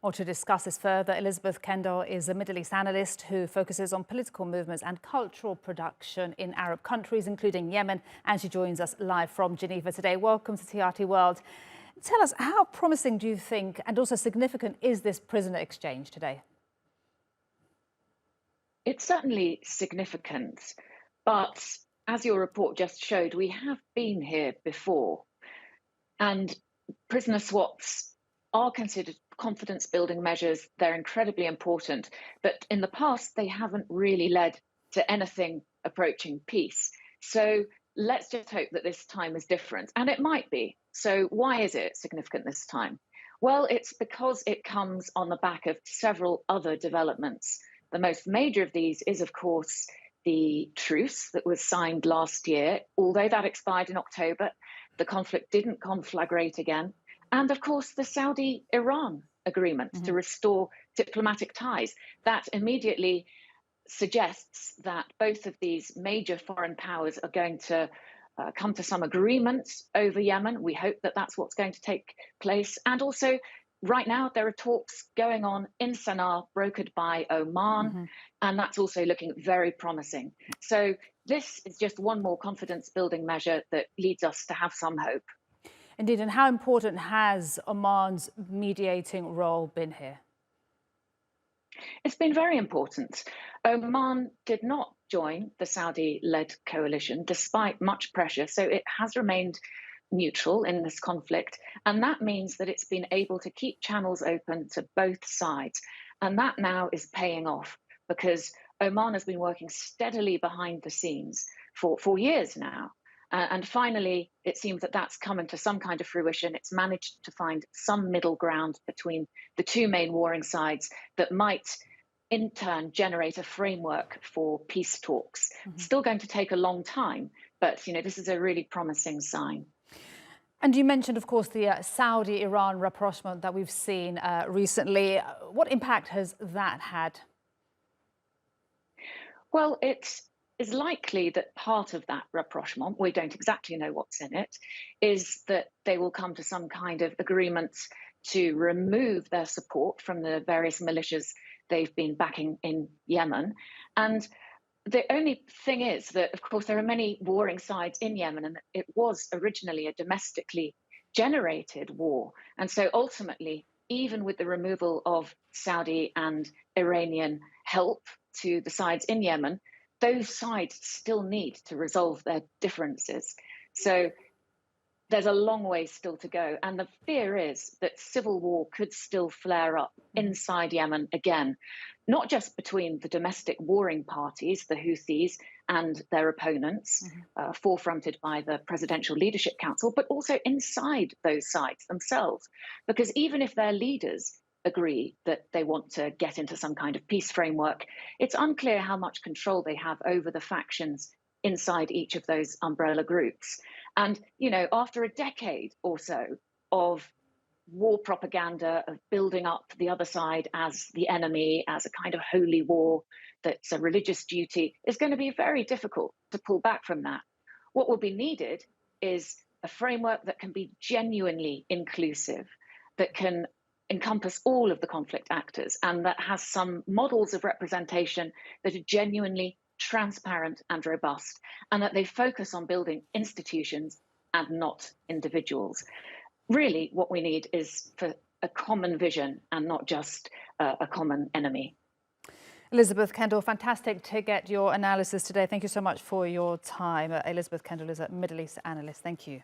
Well, to discuss this further, Elisabeth Kendall is a Middle East analyst who focuses on political movements and cultural production in Arab countries, including Yemen, and she joins us live from Geneva today. Welcome to TRT World. Tell us, how promising do you think and also significant is this prisoner exchange today? It's certainly significant, but as your report just showed, we have been here before. And prisoner swaps are considered confidence building measures. They're incredibly important, but in the past, they haven't really led to anything approaching peace. So let's just hope that this time is different, and it might be. So why is it significant this time? Well, it's because it comes on the back of several other developments. The most major of these is, of course, the truce that was signed last year. Although that expired in October, the conflict didn't conflagrate again. And of course, the Saudi-Iran agreement to restore diplomatic ties. That immediately suggests that both of these major foreign powers are going to come to some agreement over Yemen. We hope that that's what's going to take place. And also, right now, there are talks going on in Sanaa, brokered by Oman, and that's also looking very promising. So this is just one more confidence-building measure that leads us to have some hope. Indeed, and how important has Oman's mediating role been here? It's been very important. Oman did not join the Saudi-led coalition despite much pressure, so it has remained neutral in this conflict, and that means that it's been able to keep channels open to both sides. And that now is paying off because Oman has been working steadily behind the scenes for years now. And finally, it seems that that's come into some kind of fruition. It's managed to find some middle ground between the two main warring sides that might in turn generate a framework for peace talks. Still going to take a long time, but this is a really promising sign. And you mentioned, of course, the Saudi-Iran rapprochement that we've seen recently. What impact has that had? Well, it is likely that part of that rapprochement, we don't exactly know what's in it, is that they will come to some kind of agreement to remove their support from the various militias they've been backing in Yemen. And the only thing is that, of course, there are many warring sides in Yemen, and it was originally a domestically generated war. And so ultimately, even with the removal of Saudi and Iranian help to the sides in Yemen, those sides still need to resolve their differences. So there's a long way still to go. And the fear is that civil war could still flare up inside Yemen again, not just between the domestic warring parties, the Houthis and their opponents, forefronted by the Presidential Leadership Council, but also inside those sides themselves. Because even if their leaders agree that they want to get into some kind of peace framework, it's unclear how much control they have over the factions inside each of those umbrella groups. And, after a decade or so of war propaganda, of building up the other side as the enemy, as a kind of holy war that's a religious duty, is going to be very difficult to pull back from that. What will be needed is a framework that can be genuinely inclusive, that can encompass all of the conflict actors, and that has some models of representation that are genuinely transparent and robust, and that they focus on building institutions and not individuals. Really, what we need is for a common vision and not just a common enemy. Elisabeth Kendall, fantastic to get your analysis today. Thank you so much for your time. Elisabeth Kendall is a Middle East analyst. Thank you.